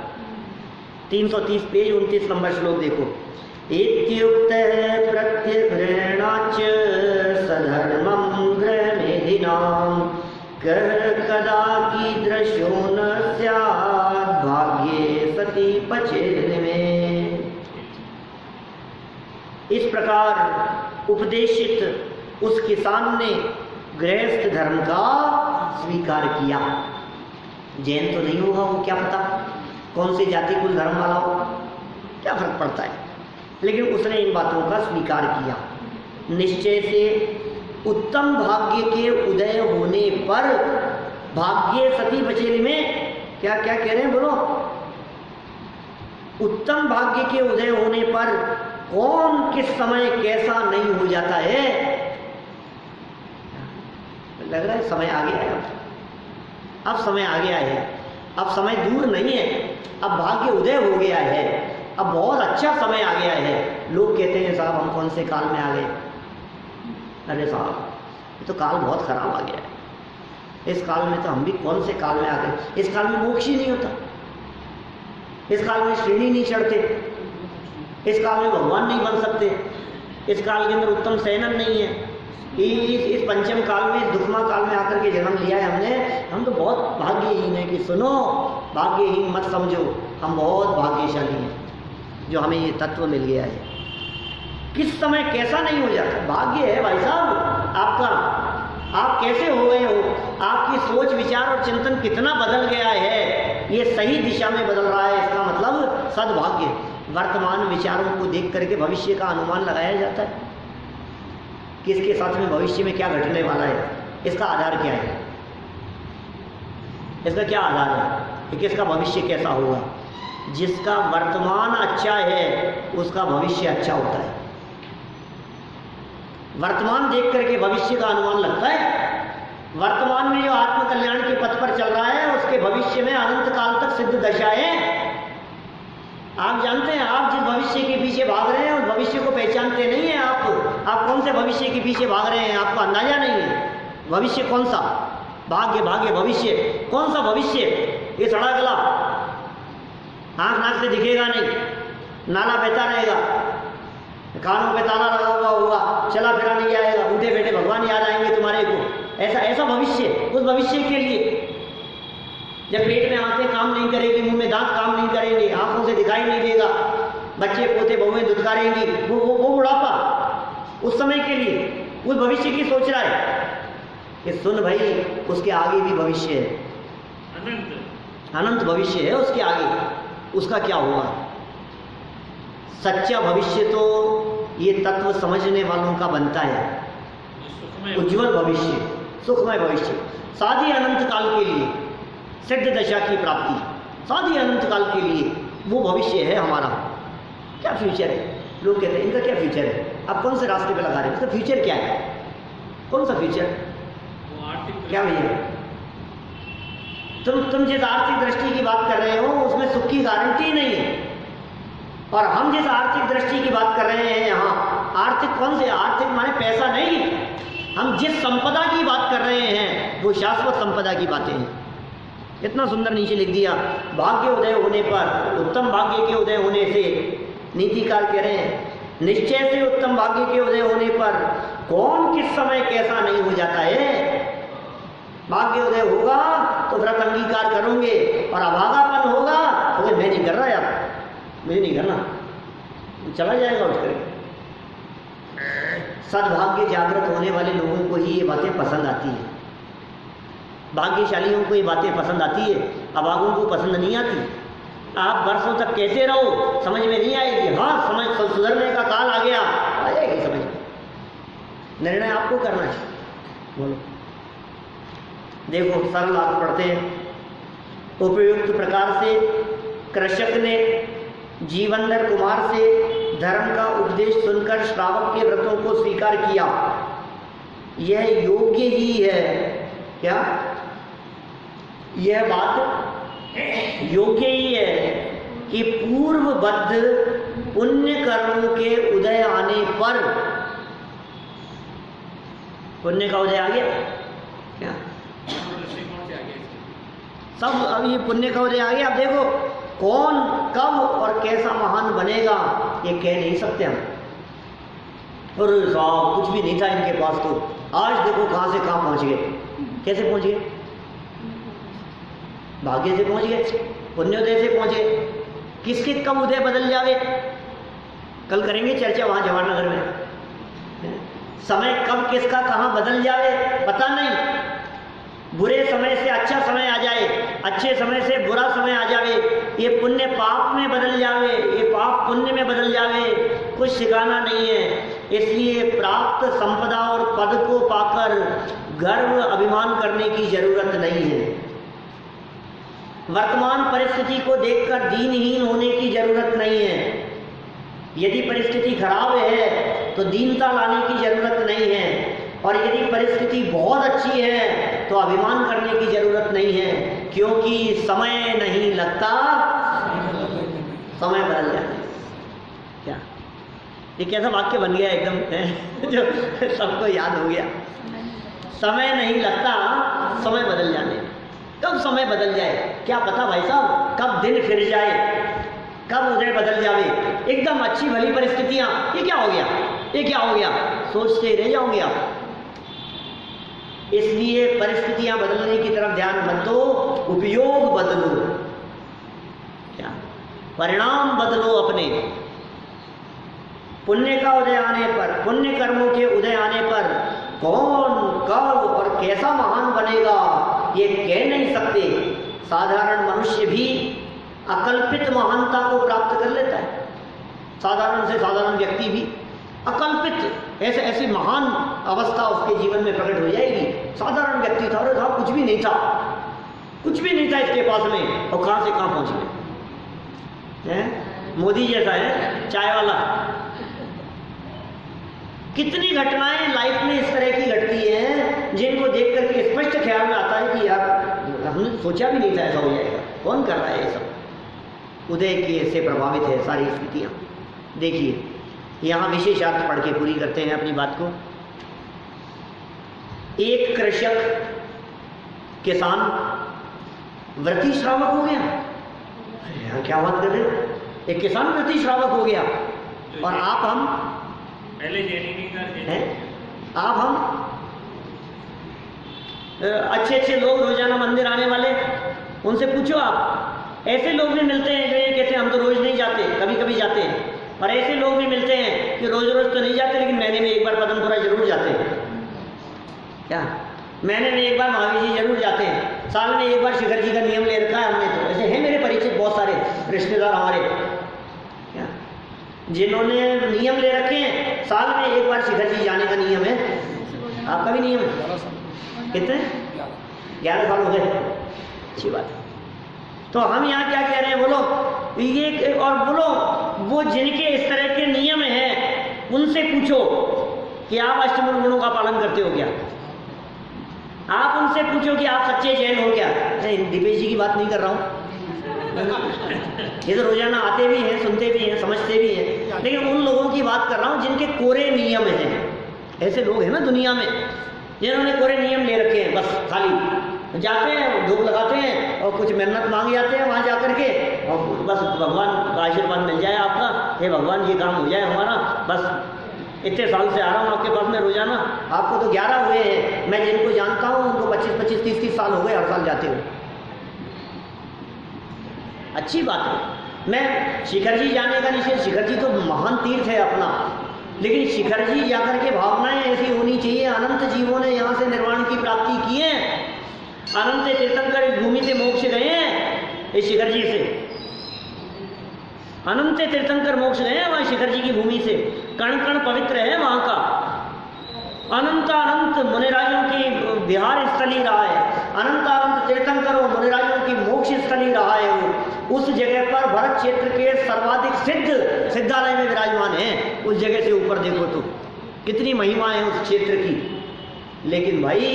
330 पेज 29 नंबर श्लोक देखो। इत्युक्त प्रत्यग्रहणाच सधर्मं गृहमेधिनां कदा कीदृशो न स्यात् भाग्ये सति पचेर्निमे। इस प्रकार उपदेशित उस किसान ने गृहस्थ धर्म का स्वीकार किया। जैन तो नहीं होगा वो, क्या पता कौन सी जाति कुल धर्म वाला हो, क्या फर्क पड़ता है, लेकिन उसने इन बातों का स्वीकार किया। निश्चय से उत्तम भाग्य के उदय होने पर भाग्य सती बचेली में क्या क्या कह रहे हैं बोलो? उत्तम भाग्य के उदय होने पर कौन किस समय कैसा नहीं हो जाता है। लग रहा है समय आ गया है, अब समय आ गया है, अब समय दूर नहीं है, अब भाग्य उदय हो गया है, अब बहुत अच्छा समय आ गया है। लोग कहते हैं साहब हम कौन से काल में आ गए। अरे साहब ये तो काल बहुत खराब आ गया है, इस काल में तो हम भी कौन से काल में आ गए। इस काल में मोक्ष ही नहीं होता, इस काल में श्रेणी नहीं चढ़ते, इस काल में भगवान नहीं बन सकते, इस काल के अंदर उत्तम शयनन नहीं है, इस पंचम काल में, इस दुखमा काल में आकर के जन्म लिया है हमने। हम तो बहुत भाग्यहीन है। कि सुनो, भाग्यहीन मत समझो, हम बहुत भाग्यशाली हैं जो हमें ये तत्व मिल गया है। किस समय कैसा नहीं हो जाता, भाग्य है भाई साहब आपका। आप कैसे हो गए हो, आपकी सोच विचार और चिंतन कितना बदल गया है, ये सही दिशा में बदल रहा है, इसका मतलब सद्भाग्य। वर्तमान विचारों को देख करके भविष्य का अनुमान लगाया जाता है। किसके साथ में भविष्य में क्या घटने वाला है, इसका आधार क्या है, इसका क्या आधार है कि किसका भविष्य कैसा होगा। जिसका वर्तमान अच्छा है उसका भविष्य अच्छा होता है। वर्तमान देख करके भविष्य का अनुमान लगता है। वर्तमान में जो आत्म कल्याण के पथ पर चल रहा है उसके भविष्य में अनंत काल तक सिद्ध दशाएं। आप जानते हैं, आप जिस भविष्य के पीछे भाग रहे हैं उस भविष्य को पहचानते नहीं हैं आप कौन से भविष्य के पीछे भाग रहे हैं आपको अंदाजा नहीं है। भविष्य कौन सा, भाग्य भाग्य भविष्य कौन सा भविष्य, ये सड़ा गला आंख नाक से दिखेगा नहीं, नाला बहता रहेगा, कानों पे ताला लगा हुआ होगा, चला फिरा नहीं आएगा, उठे बैठे भगवान याद आएंगे तुम्हारे को। ऐसा भविष्य, उस भविष्य के लिए जब पेट में आंखें काम नहीं करेगी, मुंह में दांत काम नहीं करेंगे, आंखों से दिखाई नहीं देगा, बच्चे पोते बहुएं दुत्कारेंगी, वो बुढ़ापा, उस समय के लिए उस भविष्य की सोच रहा है। कि सुन भाई, उसके आगे भी भविष्य है, अनंत भविष्य है उसके आगे, उसका क्या होगा। सच्चा भविष्य तो ये तत्व समझने वालों का बनता है। उज्जवल भविष्य, सुखमय भविष्य, साधी अनंत काल के लिए सिद्ध दशा की प्राप्ति, साधी अनंत काल के लिए वो भविष्य है हमारा। क्या फ्यूचर है, लोग कहते हैं इनका क्या फ्यूचर है, आप कौन से रास्ते पे लगा रहे हैं, इसका फ्यूचर क्या है, कौन सा फ्यूचर, क्या भैया तुम जिस आर्थिक दृष्टि की बात कर रहे हो उसमें सुख की गारंटी नहीं है। और हम जिस आर्थिक दृष्टि की बात कर रहे हैं यहाँ, आर्थिक कौन से, आर्थिक माने पैसा नहीं, हम जिस संपदा की बात कर रहे हैं वो शाश्वत संपदा की बातें हैं। इतना सुंदर नीचे लिख दिया, भाग्य उदय होने पर, उत्तम भाग्य के उदय होने से, नीतिकार कह रहे हैं निश्चय से उत्तम भाग्य के उदय होने पर कौन किस समय कैसा नहीं हो जाता है। भाग्य उदय होगा तो व्रत अंगीकार करोगे, और अभागापन होगा तो मैं नहीं कर रहा यार, मुझे नहीं करना, चला जाएगा उठ कर। सद्भाग्य जागृत होने वाले लोगों को ही ये बातें पसंद आती है, भाग्यशालियों को ये बातें पसंद आती है, अभागों को पसंद नहीं आती। आप वर्षों तक कहते रहो, समझ में नहीं आएगी। हाँ, समझ सुधरने का काल आ गया, आ जाएगी समझ में, निर्णय आपको करना है। बोलो, देखो सरल आप पढ़ते हैं। उपयुक्त प्रकार से कृषक ने जीवनधर कुमार से धर्म का उपदेश सुनकर श्रावक के व्रतों को स्वीकार किया। यह योग्य ही है। क्या यह बात योग्य ही है कि पूर्वबद्ध पुण्य कर्मों के उदय आने पर, पुण्य का उदय आ गया क्या, सब अब ये पुण्य का उदय आ गया। अब देखो कौन कब और कैसा महान बनेगा ये कह नहीं सकते हम। और साहब कुछ भी नहीं था इनके पास, तो आज देखो कहाँ से कहाँ पहुँच गए। कैसे पहुँच गए, भाग्य से पहुँच गए, पुण्योदय से पहुँचे। किसके कब उदय बदल जावे, कल करेंगे चर्चा वहाँ जवाहरनगर में। समय कब किसका कहाँ बदल जावे पता नहीं। बुरे समय से अच्छा समय आ जाए, अच्छे समय से बुरा समय आ जावे, ये पुण्य पाप में बदल जावे, ये पाप पुण्य में बदल जावे, कुछ ठिकाना नहीं है। इसलिए प्राप्त संपदा और पद को पाकर गर्व अभिमान करने की जरूरत नहीं है। वर्तमान परिस्थिति को देखकर दीनहीन होने की जरूरत नहीं है। यदि परिस्थिति खराब है तो दीनता लाने की जरूरत नहीं है, और यदि परिस्थिति बहुत अच्छी है तो अभिमान करने की जरूरत नहीं है, क्योंकि समय नहीं लगता, समय बदल जाता है। क्या ये कैसा वाक्य बन गया एकदम जो सबको याद हो गया। समय नहीं लगता, समय बदल जाने। कब समय बदल जाए क्या पता भाई साहब, कब दिन फिर जाए, कब उदय बदल जावे। एकदम अच्छी भली परिस्थितियां, ये क्या हो गया, ये क्या हो गया, सोचते रह जाओगे आप। इसलिए परिस्थितियां बदलने की तरफ ध्यान मत दो, उपयोग बदलो, क्या परिणाम बदलो अपने। पुण्य का उदय आने पर, पुण्य कर्मों के उदय आने पर कौन कब और कैसा महान बनेगा ये कह नहीं सकते। साधारण मनुष्य भी अकल्पित महानता को प्राप्त कर लेता है। साधारण से साधारण व्यक्ति भी अकल्पित ऐसी महान अवस्था उसके जीवन में प्रकट हो जाएगी। साधारण व्यक्ति था, अरे था कुछ भी नहीं था, कुछ भी नहीं था इसके पास में, और कहां से कहां पहुंच गए। मोदी जैसा है चाय वाला। कितनी घटनाएं लाइफ में इस तरह की घटती हैं जिनको देख करके स्पष्ट ख्याल में आता है कि यार हमने सोचा भी नहीं था ऐसा हो जाएगा। कौन कर रहा है ये सब? उदय के से प्रभावित है सारी स्थितियां। देखिए यहाँ विशेषार्थ पढ़ के पूरी करते हैं अपनी बात को। एक कृषक किसान व्रती श्रावक हो गया। क्या बात कर रहे हो? एक किसान व्रती श्रावक हो गया और आप हम पहले आप हम अच्छे अच्छे लोग रोजाना मंदिर आने वाले, उनसे पूछो आप। ऐसे लोग भी मिलते हैं जो ये कहते हैं हम तो रोज नहीं जाते, कभी कभी जाते हैं। और ऐसे लोग भी मिलते हैं कि रोज रोज तो नहीं जाते लेकिन महीने में एक बार पदमपुरा जरूर जाते हैं। क्या महीने में एक बार महावीर जी जरूर जाते हैं, साल में एक बार शिखर जी का नियम ले रखा है हमने। तो ऐसे हैं मेरे परिचित बहुत सारे रिश्तेदार हमारे, क्या जिन्होंने नियम ले रखे हैं, साल में एक बार शिखर जी जाने का नियम है। आपका भी नियम है? कितने? 11 साल हो गए। अच्छी बात है। तो हम यहाँ क्या कह रहे हैं बोलो ये, और बोलो वो जिनके इस तरह के नियम हैं उनसे पूछो कि आप अष्टमूल गुणों का पालन करते हो क्या। आप उनसे पूछो कि आप सच्चे जैन हो क्या। नहीं, दीपेश जी की बात नहीं कर रहा हूँ। ये तो रोजाना आते भी हैं, सुनते भी हैं, समझते भी हैं, लेकिन उन लोगों की बात कर रहा हूँ जिनके कोरे नियम हैं। ऐसे लोग हैं ना दुनिया में जिन्होंने कोरे नियम ले रखे हैं, बस खाली जाते हैं, धूप लगाते हैं और कुछ मेहनत मांग जाते हैं वहाँ जाकर के, और बस भगवान का आशीर्वाद मिल जाए आपका, हे भगवान ये काम हो जाए हमारा, बस इतने साल से आ रहा हूँ आपके पास में रोजाना। आपको तो 11 हुए हैं, मैं जिनको जानता हूँ उनको 25-25, 30-30 साल हो गए हर साल जाते हुए। अच्छी बात है। मैं शिखर जी जाने का निषेध, शिखर जी तो महान तीर्थ है अपना, लेकिन शिखर जी जाकर के भावनाएं ऐसी होनी चाहिए। अनंत जीवों ने यहाँ से निर्वाण की प्राप्ति की है। अनंत तीर्थंकर इस भूमि से मोक्ष गए हैं इस शिखर जी से। अनंत तीर्थंकर मोक्ष गए हैं वहाँ शिखर जी की भूमि से। कण कण पवित्र है वहाँ का। अनंत अनंत मुनिराजों की विहार स्थली रहा है। अनंत अनंत तीर्थंकरों मुनिराजों की मोक्ष स्थली रहा है वो। उस जगह पर भरत क्षेत्र के सर्वाधिक सिद्ध सिद्धालय में विराजमान है। उस जगह से ऊपर देखो तो कितनी महिमा है उस क्षेत्र की। लेकिन भाई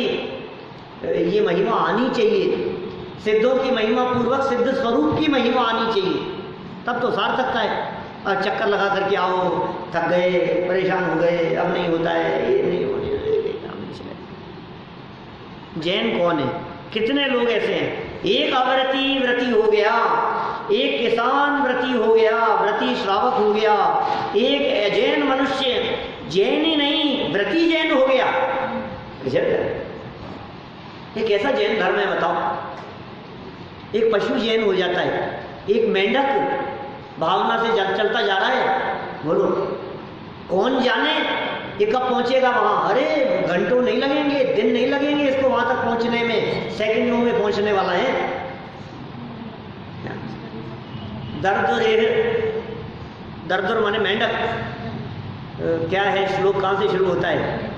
ये महिमा आनी चाहिए, सिद्धों की महिमा पूर्वक सिद्ध स्वरूप की महिमा आनी चाहिए, तब तो सार्थकता है। और चक्कर लगा करके आओ, थक गए, परेशान हो गए, अब नहीं होता है, ये नहीं होने जैन कौन है? कितने लोग ऐसे हैं? एक अव्रती व्रती हो गया, एक किसान व्रती हो गया, व्रती श्रावक हो गया, एक अजैन मनुष्य जैन ही नहीं व्रती जैन हो गया। ये कैसा जैन धर्म है बताओ? एक पशु जैन हो जाता है, एक मेंढक भावना से चलता जा रहा है। बोलो कौन जाने ये कब पहुंचेगा वहां? अरे घंटों नहीं लगेंगे, दिन नहीं लगेंगे इसको वहां तक पहुंचने में, सेकंडों में पहुंचने वाला है। दर्द माने मेंढक। क्या है श्लोक, कहां से शुरू होता है?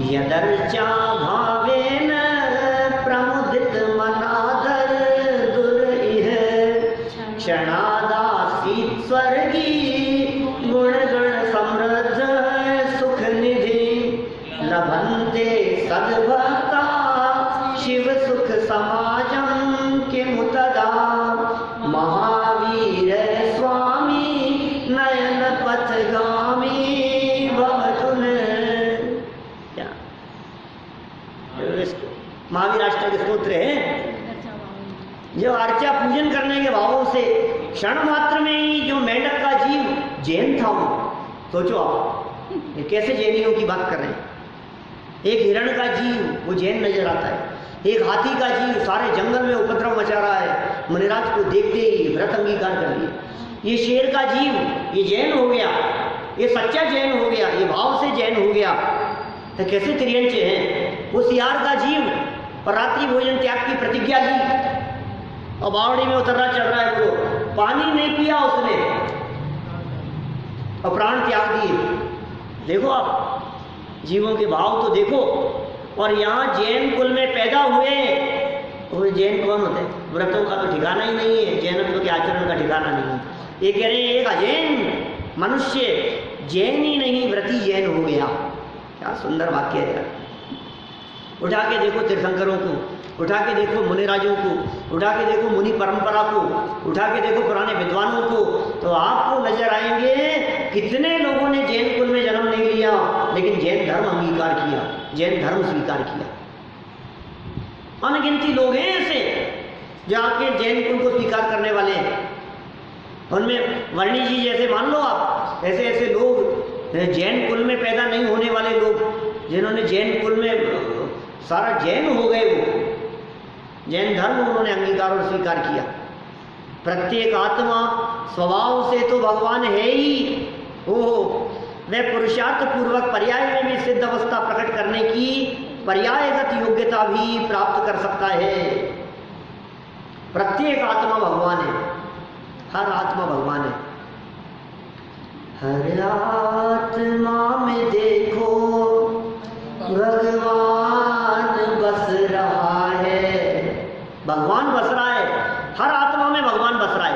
यदर्चा भावेन प्रमुदित मनाधर दुर्इह क्षणादासीत स्वर्गी गुण गुण समृद्ध सुख निधि लभन्ते सद्भक्ता शिव सुख समाजम किमुतदा महावीर स्वामी नयन पथगामी भवतुन। महावीर अष्टक स्तोत्र है जो अर्चा पूजन करने के भावों से क्षण मात्र में ही जो मेंढक का जीव जैन था सोचो आप, ये कैसे जैनियों की बात कर रहे हैं। एक हिरण का जीव वो जैन नजर आता है, एक हाथी का जीव सारे जंगल में उपद्रव मचा रहा है, मुनिराज को देखते ही व्रत अंगीकार कर लिया। ये शेर का जीव ये जैन हो गया, ये सच्चा जैन हो गया, ये भाव से जैन हो गया। तो कैसे त्रियंचे हैं। वो सियार का जीव और रात्रि भोजन त्याग की प्रतिज्ञा की और बावड़ी में उतरना चल रहा है, वो पानी नहीं पिया उसने और प्राण त्याग दिए। देखो आप जीवों के भाव तो देखो। और यहाँ जैन कुल में पैदा हुए, वो जैन कौन होते हैं? व्रतों का तो ठिकाना ही नहीं है, जैनत्व के आचरण का ठिकाना नहीं है। ये कह रहे हैं एक अजैन मनुष्य जैन ही नहीं व्रती जैन हो गया। क्या सुंदर वाक्य है यार। उठा के देखो तीर्थंकरों को, उठा के देखो मुनिराजों को, उठा के देखो मुनि परंपरा को, उठा के देखो पुराने विद्वानों को, तो आपको नजर आएंगे कितने लोगों ने जैन कुल में जन्म नहीं लिया लेकिन जैन धर्म अंगीकार किया, जैन धर्म स्वीकार किया। अनगिनती लोग हैं ऐसे जो आपके जैन कुल को स्वीकार करने वाले हैं। उनमें वर्णी जी जैसे मान लो आप, ऐसे ऐसे लोग जैन कुल में पैदा नहीं होने वाले लोग जिन्होंने जैन कुल में सारा जैन हो गए, वो जैन धर्म उन्होंने अंगीकार और स्वीकार किया। प्रत्येक आत्मा स्वभाव से तो भगवान है ही, वह पुरुषार्थ पूर्वक पर्याय में भी सिद्ध अवस्था प्रकट करने की पर्यायगत योग्यता भी प्राप्त कर सकता है। प्रत्येक आत्मा भगवान है, हर आत्मा भगवान है। हर आत्मा में देखो भगवान बस रहा है, भगवान बस रहा है, हर आत्मा में भगवान बस रहा है।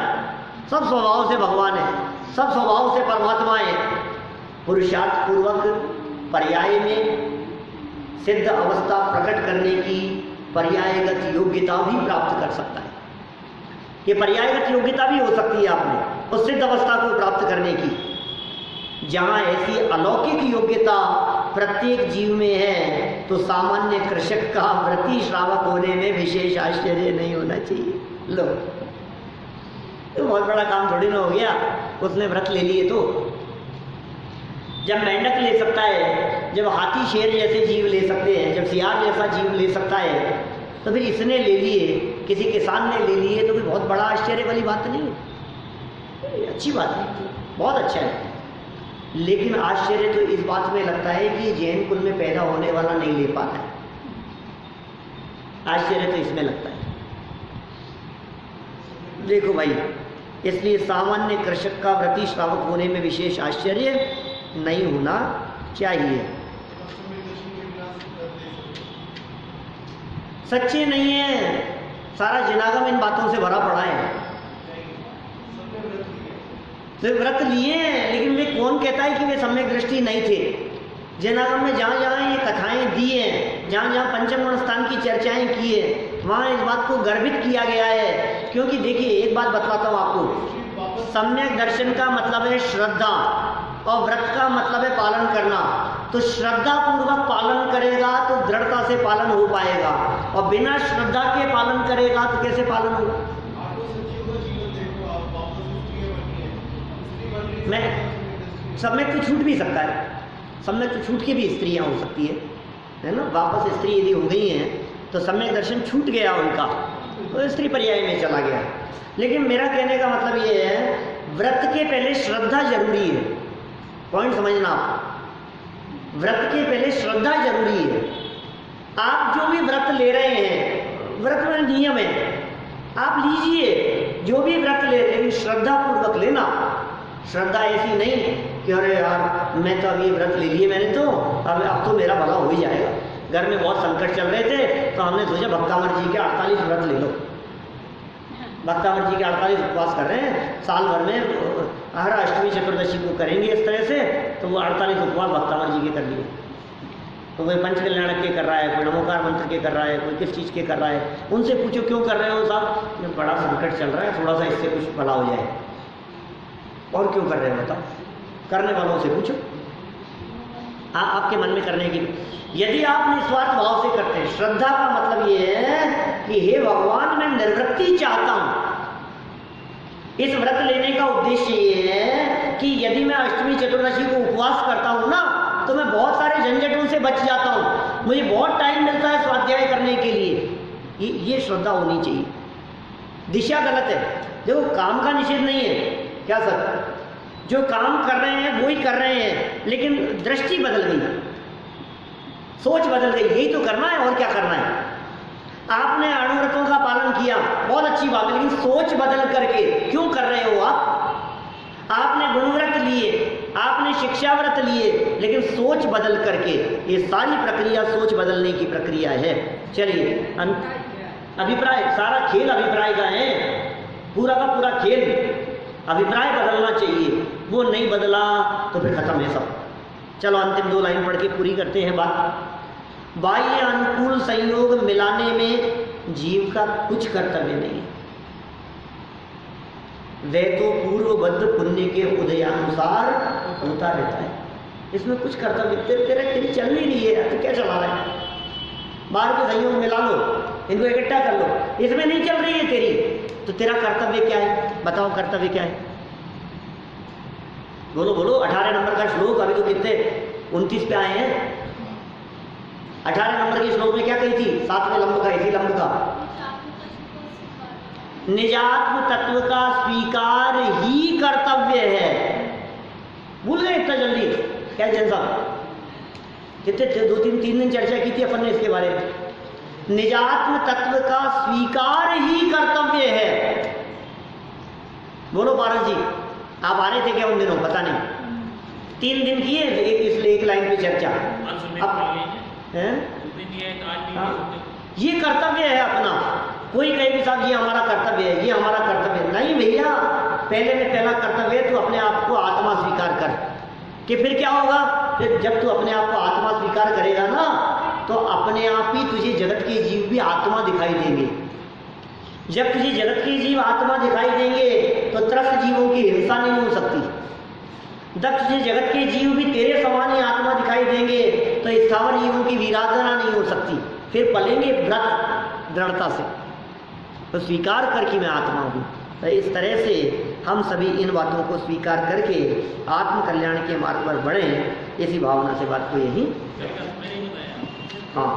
सब स्वभाव से भगवान है, सब स्वभाव से परमात्मा है। पुरुषार्थ पूर्वक पर्याय में सिद्ध अवस्था प्रकट करने की पर्यायगत योग्यता भी प्राप्त कर सकता है। ये पर्यायगत योग्यता भी हो सकती है आपने उस सिद्ध अवस्था को प्राप्त करने की। जहाँ ऐसी अलौकिक योग्यता प्रत्येक जीव में है तो सामान्य कृषक का व्रती श्रावक होने में विशेष आश्चर्य नहीं होना चाहिए। लो, तो बहुत बड़ा काम थोड़ी ना हो गया, उसने व्रत ले लिए। तो जब मेंढक ले सकता है, जब हाथी शेर जैसे जीव ले सकते हैं, जब सियार जैसा जीव ले सकता है, तो फिर इसने ले लिए, किसी किसान ने ले लिए, तो फिर बहुत बड़ा आश्चर्य वाली बात नहीं है। अच्छी बात है, बहुत अच्छा है। लेकिन आश्चर्य तो इस बात में लगता है कि जैन कुल में पैदा होने वाला नहीं ले पाता है। आश्चर्य तो इसमें लगता है। देखो भाई, इसलिए सामान्य कृषक का व्रती श्रावक होने में विशेष आश्चर्य नहीं होना चाहिए। सच्चे नहीं है, सारा जनागम इन बातों से भरा पड़ा है। वे व्रत लिए हैं, लेकिन वे कौन कहता है कि वे सम्यक दृष्टि नहीं थे। जनागम में जहाँ जहाँ ये कथाएं दी हैं, जहाँ जहाँ पंचम गुण स्थान की चर्चाएं की है, वहाँ इस बात को गर्वित किया गया है। क्योंकि देखिए, एक बात बताता हूँ आपको, सम्यक दर्शन का मतलब है श्रद्धा और व्रत का मतलब है पालन करना। तो श्रद्धा पूर्वक पालन करेगा तो दृढ़ता से पालन हो पाएगा, और बिना श्रद्धा के पालन करेगा तो कैसे पालन होगा। मैं सम्यक तो छूट भी सकता है, सम्यक तो छूट के भी स्त्रियां हो सकती है ना। वापस स्त्री यदि हो गई हैं तो सम्यक दर्शन छूट गया उनका, तो स्त्री पर्याय में चला गया। लेकिन मेरा कहने का मतलब ये है, व्रत के पहले श्रद्धा जरूरी है। पॉइंट समझना आप, व्रत के पहले श्रद्धा जरूरी है। आप जो भी व्रत ले रहे हैं, व्रत में नियम है, आप लीजिए जो भी व्रत ले, लेकिन श्रद्धा पूर्वक लेना। श्रद्धा ऐसी नहीं कि अरे यार मैं तो अभी व्रत ले लिए मैंने, तो अब तो मेरा भला हो ही जाएगा। घर में बहुत संकट चल रहे थे तो हमने सोचा भक्तावर जी के 48 व्रत ले लो। भक्तावर जी के 48 उपवास कर रहे हैं, साल भर में हर अष्टमी चतुर्दशी को करेंगे इस तरह से, तो वो 48 उपवास भक्तावर जी के कर लिए। तो कोई पंचकल्याणक के कर रहा है, कोई नमोकार मंत्र के कर रहा है, कोई किस चीज़ के कर रहा है। उनसे पूछो क्यों कर रहे हो साहब, बड़ा संकट चल रहा है, थोड़ा सा इससे कुछ भला हो जाए। और क्यों कर रहे हो बताओ, करने वालों से पूछो। आपके मन में करने की, यदि आप निस्वार्थ भाव से करते हैं, श्रद्धा का मतलब ये है कि हे भगवान मैं निर्वृत्ति चाहता हूं। इस व्रत लेने का उद्देश्य ये है कि यदि मैं अष्टमी चतुर्दशी को उपवास करता हूँ ना तो मैं बहुत सारे झंझटों से बच जाता हूँ, मुझे बहुत टाइम मिलता है स्वाध्याय करने के लिए। ये श्रद्धा होनी चाहिए। दिशा गलत है। देखो काम का निषेध नहीं है, क्या सर, जो काम कर रहे हैं वो ही कर रहे हैं, लेकिन दृष्टि बदल गई, सोच बदल गई। यही तो करना है, और क्या करना है। आपने अणुव्रतों का पालन किया, बहुत अच्छी बात है, लेकिन सोच बदल करके क्यों कर रहे हो आप? आपने गुणव्रत लिए, आपने शिक्षाव्रत लिए, लेकिन सोच बदल करके। ये सारी प्रक्रिया सोच बदलने की प्रक्रिया है। चलिए, अभिप्राय, सारा खेल अभिप्राय का है, पूरा का पूरा खेल अभिप्राय बदलना चाहिए। वो नहीं बदला तो फिर खत्म है सब। चलो अंतिम 2 लाइन पढ़ के पूरी करते हैं बात। बाह्य अनुकूल संयोग मिलाने में जीव का कुछ कर्तव्य नहीं है। वह तो पूर्वबद्ध पुण्य के उदयानुसार होता रहता है, इसमें कुछ कर्तव्य तेरी चल नहीं रही है, तो क्या चला रहा है? बाहर के संयोग मिला लो, इनको इकट्ठा कर लो, इसमें नहीं चल रही है तेरी, तो तेरा कर्तव्य क्या है? बताओ कर्तव्य क्या है? बोलो बोलो। 18 नंबर का श्लोक, अभी तो कितने 29 पे आए हैं। 18 नंबर के श्लोक में क्या कही थी? 7वें लंब का, इसी लंब का, निजात्म तत्व का स्वीकार ही कर्तव्य है। भूल गए इतना जल्दी? क्या जैन साहब, कितने 2-3 दिन चर्चा की थी अपन ने इसके बारे में। निजात्म तत्व का स्वीकार ही कर्तव्य है। बोलो पारस जी, आप आ रहे थे क्या उन दिनों? पता नहीं, 3 दिन किए एक लाइन पे चर्चा। ये कर्तव्य है अपना। कोई कहे भी साहब ये हमारा कर्तव्य है, ये हमारा कर्तव्य है। नहीं भैया, पहले में पहला कर्तव्य है, तू अपने आप को आत्मा स्वीकार कर। कि फिर क्या होगा? फिर जब तू अपने आप को आत्मा स्वीकार करेगा ना, तो अपने आप ही तुझे जगत के जीव भी आत्मा दिखाई देंगे। जब तुझे जगत के जीव आत्मा दिखाई देंगे तो त्रस्त जीवों की हिंसा नहीं हो सकती। जब तुझे जगत के जीव भी तेरे समान ही आत्मा दिखाई देंगे तो स्थावर जीवों की विराधना नहीं हो सकती। फिर पलेंगे व्रत दृढ़ता से, तो स्वीकार कर कि मैं आत्मा हूँ। तो इस तरह से हम सभी इन बातों को स्वीकार करके आत्म कल्याण के मार्ग पर बढ़ें, इसी भावना से बात को यही। हाँ।